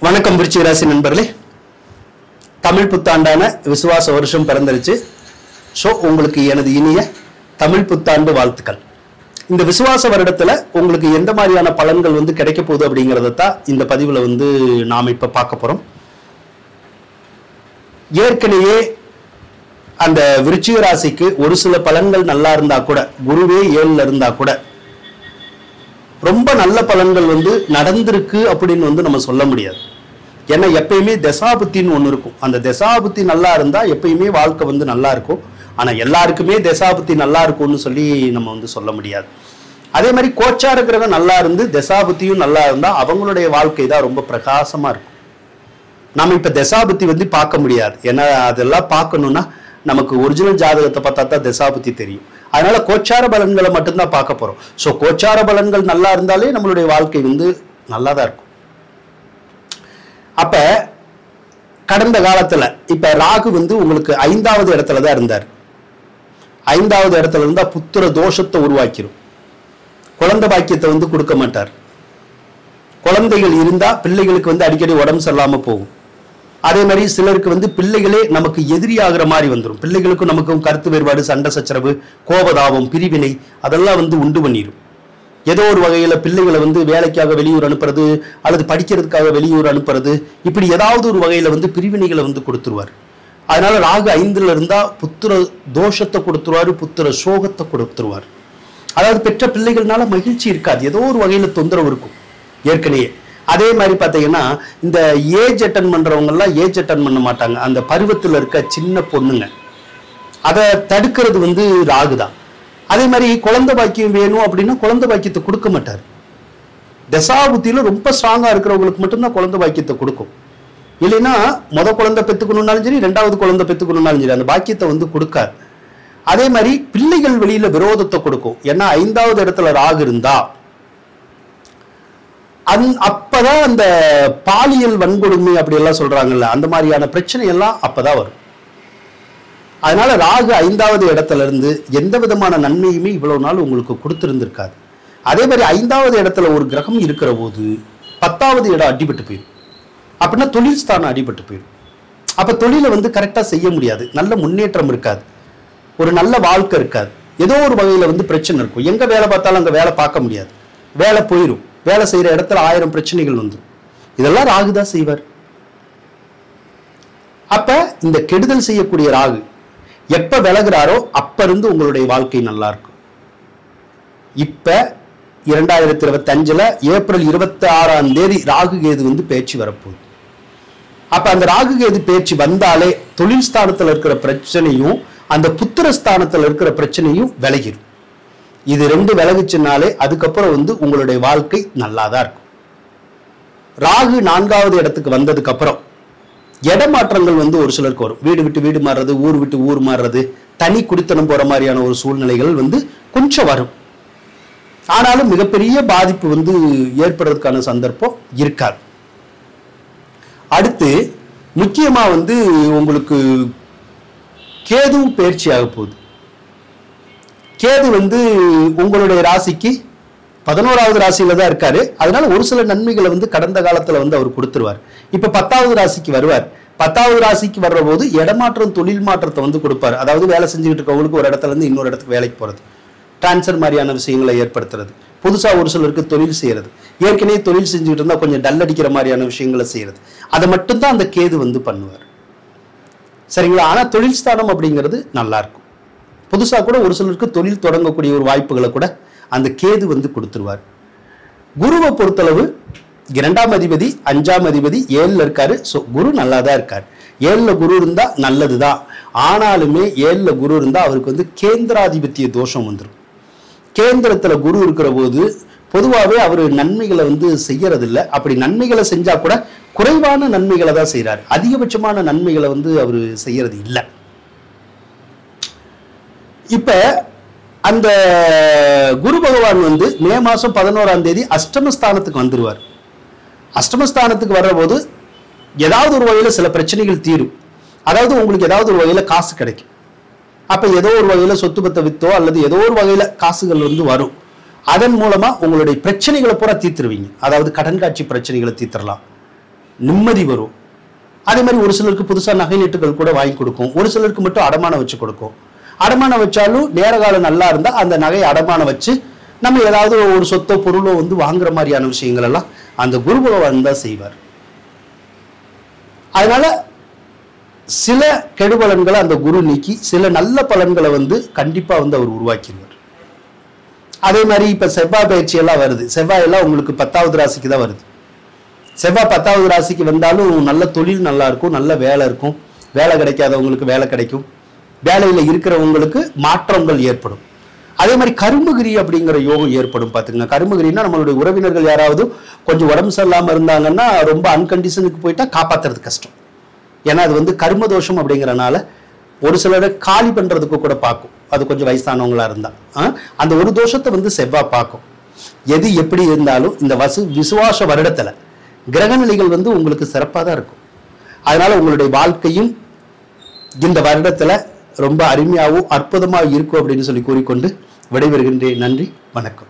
வணக்கம் விருச்சிக ராசி நண்பர்களே. தமிழ் புத்தாண்டான விசுவாச வருஷம் பிறந்துருச்சு. ஸோ உங்களுக்கு எனது இனிய தமிழ் புத்தாண்டு வாழ்த்துக்கள். இந்த விசுவாச வருடத்துல உங்களுக்கு எந்த மாதிரியான பலன்கள் கிடைக்க போகுது அப்படிங்கிறதான் இந்த பதிவுல நாம இப்ப பார்க்க போறோம். ஏற்கனவே அந்த விருச்சிக ராசிக்கு ஒரு சில பலன்கள் நல்லா இருந்தா கூட, குருவே 7ல இருந்தா கூட ரொம்ப நல்ல பலன்கள் நடந்திருக்கு அப்படின்னு நம்ம சொல்ல முடியாது. ஏன்னா எப்பயுமே தசாபுத்தின்னு ஒண்ணு இருக்கும். அந்த தசாபுத்தி நல்லா இருந்தா எப்பயுமே வாழ்க்கை நல்லா இருக்கும். ஆனா எல்லாருக்குமே தசாபுத்தி நல்லா இருக்கும்னு சொல்லி நம்ம சொல்ல முடியாது. அதே மாதிரி கோச்சார கிரகம் நல்லா இருந்து தசாபுத்தியும் நல்லா இருந்தா அவங்களுடைய வாழ்க்கை தான் ரொம்ப பிரகாசமா இருக்கும். நம்ம இப்ப தசாபுத்தி பார்க்க முடியாது. ஏன்னா அதெல்லாம் பார்க்கணும்னா நமக்கு ஒரிஜினல் ஜாதகத்தை பார்த்தா தான் தசாபுத்தி தெரியும். அதனால கோச்சார பலன்களை மட்டும்தான் பார்க்க போறோம். ஸோ கோச்சார பலன்கள் நல்லா இருந்தாலே நம்மளுடைய வாழ்க்கை நல்லா தான் இருக்கும். அப்ப கடந்த காலத்துல இப்ப ராகு உங்களுக்கு 5வது இடத்துல தான் இருந்தார். 5வது இடத்துல இருந்தா புத்திர தோஷத்தை உருவாக்கிரும். குழந்தை பாக்கியத்தை கொடுக்க மாட்டார். குழந்தைகள் இருந்தா பிள்ளைகளுக்கு அடிக்கடி உடம்பு சரியில்லாம போகும். அதே மாதிரி சிலருக்கு பிள்ளைகளே நமக்கு எதிரியாகிற மாதிரி வந்துடும். பிள்ளைகளுக்கும் நமக்கும் கருத்து வேறுபாடு, சண்டை சச்சரவு, கோபதாபம், பிரிவினை அதெல்லாம் உண்டு பண்ணிடும். ஏதோ ஒரு வகையில பிள்ளைகளை வேலைக்காக வெளியூர் அனுப்புறது அல்லது படிக்கிறதுக்காக வெளியூர் அனுப்புறது, இப்படி ஏதாவது ஒரு வகையில பிரிவினைகளை கொடுத்துருவார். அதனால ராகு 5ல இருந்தா புத்திர தோஷத்தை கொடுத்துருவாரு, புத்திர சோகத்தை கொடுத்துருவார். அதாவது பெற்ற பிள்ளைகள்னால மகிழ்ச்சி இருக்காது, ஏதோ ஒரு வகையில தொந்தரவு இருக்கும் ஏற்கனவே. அதே மாதிரி பார்த்தீங்கன்னா இந்த ஏஜ் அட்டன் பண்றவங்க எல்லாம் ஏஜ் அட்டன் பண்ண மாட்டாங்க. அந்த பருவத்தில் இருக்க சின்ன பொண்ணுங்க அதை தடுக்கிறது ராகு தான். அதே மாதிரி குழந்தை பாக்கியம் வேணும் அப்படின்னா குழந்தை பாக்கியத்தை கொடுக்க மாட்டார். தசாபுத்தியில ரொம்ப ஸ்ட்ராங்கா இருக்கிறவங்களுக்கு மட்டும்தான் குழந்தை பாக்கியத்தை கொடுக்கும். இல்லைன்னா குழந்தை பெற்றுக்கணும்னாலும் சரி, 2வது குழந்தை பெற்றுக்கணும்னாலும் சரி, அந்த பாக்கியத்தை கொடுக்காது. அதே மாதிரி பிள்ளைகள் வெளியில விரோதத்தை கொடுக்கும். ஏன்னா 5வது இடத்துல ராகு இருந்தா அப்பதான் அந்த பாலியல் வன்கொடுமை அப்படி எல்லாம் சொல்றாங்கல்ல, அந்த மாதிரியான பிரச்சனை எல்லாம் அப்பதான் வரும். அதனால ராகு 5வது இடத்துல இருந்து எந்த விதமான நன்மையுமே இவ்வளவு நாள் உங்களுக்கு கொடுத்திருந்திருக்காது. அதே மாதிரி 5வது இடத்துல ஒரு கிரகம் இருக்கிற போது 10வது இடம் அடிபட்டு போயிடும். அப்படின்னா தொழில் ஸ்தானம் அடிபட்டு போயிடும். அப்ப தொழிலை கரெக்டா செய்ய முடியாது, நல்ல முன்னேற்றம் இருக்காது, ஒரு நல்ல வாழ்க்கை இருக்காது, ஏதோ ஒரு வகையில பிரச்சனை இருக்கும். எங்க வேலை பார்த்தாலும் அங்க வேலை பார்க்க முடியாது, வேலை போயிடும். வேலை செய்யற இடத்துல 1000 பிரச்சனைகள் வந்துடும். இதெல்லாம் ராகுதான் செய்வார். அப்ப இந்த கெடுதல் செய்யக்கூடிய ராகு எப்ப விலகுறாரோ அப்ப இருந்து உங்களுடைய வாழ்க்கை நல்லா இருக்கும். இப்ப 2025 ஏப்ரல் 26 ராகு கேது பேச்சு வரப்போகுது. அப்ப அந்த ராகு கேது பேச்சு வந்தாலே தொழில் ஸ்தானத்துல இருக்கிற பிரச்சனையும் அந்த புத்திர ஸ்தானத்துல இருக்கிற பிரச்சனையும் விலகிடும். இது 2 விலகுச்சுனாலே அதுக்கப்புறம் உங்களுடைய வாழ்க்கை நல்லாதான் இருக்கும். ராகு 4வது இடத்துக்கு வந்ததுக்கு அப்புறம் இடமாற்றங்கள் ஒரு சிலருக்கு வரும். வீடு விட்டு வீடு மாறுறது, ஊர் விட்டு ஊர் மாறுறது, தனி குடித்தனம் போற மாதிரியான ஒரு சூழ்நிலைகள் கொஞ்சம் வரும். ஆனாலும் மிகப்பெரிய பாதிப்பு ஏற்படுறதுக்கான சந்தர்ப்பம் இருக்காது. அடுத்து முக்கியமா உங்களுக்கு கேதுவும் பயிற்சி ஆக போகுது. கேது உங்களுடைய ராசிக்கு 11வது ராசியில தான் இருக்காரு. அதனால ஒரு சில நன்மைகளை கடந்த காலத்துல அவர் கொடுத்துருவார். இப்ப 10வது ராசிக்கு வருவார். 10வது ராசிக்கு வர்ற போது இடமாற்றம், தொழில் மாற்றத்தை கொடுப்பார். அதாவது வேலை செஞ்சுக்கிட்டு இருக்கவங்களுக்கு ஒரு இடத்துல இருந்து இன்னொரு இடத்துக்கு வேலைக்கு போறது, டிரான்ஸ்ஃபர் மாதிரியான விஷயங்களை ஏற்படுத்துறது, புதுசா ஒரு சிலருக்கு தொழில் செய்யறது, ஏற்கனவே தொழில் செஞ்சுக்கிட்டு இருந்தா கொஞ்சம் டல் அடிக்கிற மாதிரியான விஷயங்களை செய்யறது, அதை மட்டும்தான் அந்த கேது பண்ணுவார். சரிங்களா? ஆனா தொழில் ஸ்தானம் அப்படிங்கிறது நல்லா இருக்கும். புதுசா கூட ஒரு சிலருக்கு தொழில் தொடங்கக்கூடிய ஒரு வாய்ப்புகளை கூட அந்த கேது கொடுத்துருவார். குருவை பொறுத்தளவு 2ஆம் அதிபதி 5ஆம் அதிபதி 7ல இருக்காரு. ஸோ குரு நல்லா தான் இருக்காரு. 7ல குரு இருந்தா நல்லதுதான். ஆனாலுமே 7ல குரு இருந்தா அவருக்கு கேந்திராதிபத்திய தோஷம் வந்துடும். கேந்திரத்துல குரு இருக்கிற போது பொதுவாகவே அவர் நன்மைகளை செய்யறது இல்லை. அப்படி நன்மைகளை செஞ்சா கூட குறைவான நன்மைகளை தான் செய்யறாரு. அதிகபட்சமான நன்மைகளை அவர் செய்யறது இல்லை. இப்ப அந்த குரு பகவான் மே மாசம் 11ஆம் தேதி அஷ்டமஸ்தானத்துக்கு வந்துருவார். அஷ்டமஸ்தானத்துக்கு வர்ற போது ஏதாவது ஒரு வகையில சில பிரச்சனைகள் தீரும். அதாவது உங்களுக்கு ஏதாவது ஒரு வகையில காசு கிடைக்கும். அப்ப ஏதோ ஒரு வகையில சொத்து பத்தை வித்தோ அல்லது ஏதோ ஒரு வகையில காசுகள் வரும். அதன் மூலமா உங்களுடைய பிரச்சனைகளை பூரா தீர்த்துருவீங்க. அதாவது கடன் காட்சி பிரச்சனைகளை தீர்த்தரலாம், நிம்மதி வரும். அதே மாதிரி ஒரு சிலருக்கு புதுசாக நகை நட்டுகள் கூட வாங்கி கொடுக்கும். ஒரு சிலருக்கு மட்டும் அடமானம் வச்சு கொடுக்கும். அடமானம் வச்சாலும் நேர காலம் நல்லா இருந்தால் அந்த நகையை அடமானம் வச்சு நம்ம ஏதாவது ஒரு சொத்தோ பொருளோ வந்து வாங்குற மாதிரியான விஷயங்கள் எல்லாம் அந்த குரு பகவான் தான் செய்வார். அதனால சில கெடுபலன்களை அந்த குரு நீக்கி சில நல்ல பலன்களை வந்து கண்டிப்பா வந்து அவர் உருவாக்கிடுவார். அதே மாதிரி இப்ப செவ்வாய் பயிற்சி எல்லாம் வருது. செவ்வாய் எல்லாம் உங்களுக்கு 10வது ராசிக்கு தான் வருது. செவ்வாய் 10வது ராசிக்கு வந்தாலும் நல்ல தொழில் நல்லா இருக்கும், நல்ல வேலை இருக்கும், வேலை கிடைக்காதவங்களுக்கு வேலை கிடைக்கும், வேலையில இருக்கிறவங்களுக்கு மாற்றங்கள் ஏற்படும். அதே மாதிரி கரும்புகிரி அப்படிங்கிற யோகம் ஏற்படும். பார்த்துங்க, கரும்புகிரின்னா நம்மளுடைய உறவினர்கள் யாராவது கொஞ்சம் உடம்பு சரியில்லாமல் இருந்தாங்கன்னா ரொம்ப அன்கண்டிஷனுக்கு போயிட்டா காப்பாற்றுறது கஷ்டம். ஏன்னா அது வந்து கர்ம தோஷம் அப்படிங்கிறனால ஒரு சிலரை காலி பண்ணுறதுக்கு கூட பார்க்கும். அது கொஞ்சம் வயசானவங்களா இருந்தால் அந்த ஒரு தோஷத்தை வந்து செவ்வாய் பார்க்கும். எது எப்படி இருந்தாலும் இந்த விசுவாச வருடத்தில் கிரகநிலைகள் வந்து உங்களுக்கு சிறப்பாக தான் இருக்கும். அதனால உங்களுடைய வாழ்க்கையும் இந்த வருடத்தில் ரொம்ப அருமையாகவும் அற்புதமாக இருக்கும் அப்படின்னு சொல்லி கூறிக்கொண்டு விடைபெறுகின்றேன். நன்றி, வணக்கம்.